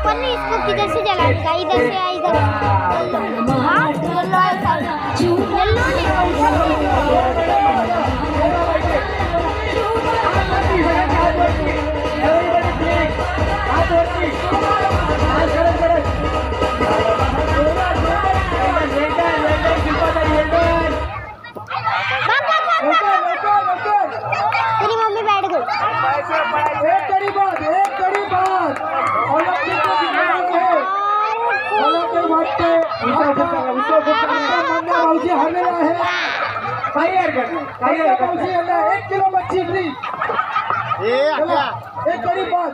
पर इसको किधर से जलाने का? इधर से या इधर? हाँ येलो तेरी मम्मी बैठ गई। एक कड़ी बात मावशी हरलेला आहे। काही हरकत मावशी यांना 1 किलो मच्छी फ्री। एक कड़ी बात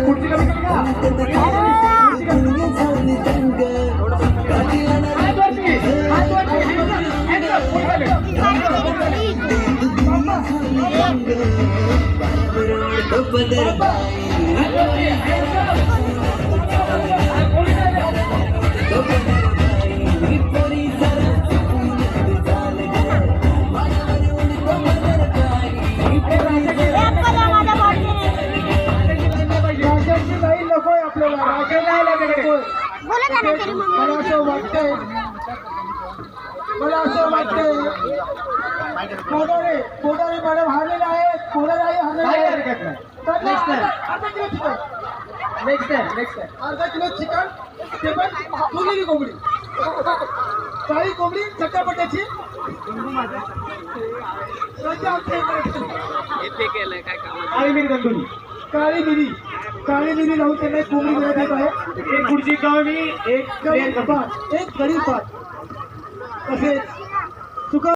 खुर्ची कमी मला असं वाटतंय कोडारे मॅडम हारलेले आहेत। कोडारे अर्धा किलो चिकन ते पण फुगलेली कोंबडी, काळी कोंबडी चट्टापट्ट्याची काळी मिरी लावून त्यांना कोंबडी देण्यात येत आहे। एक खुर्ची कमी, एक कढी भात तसेच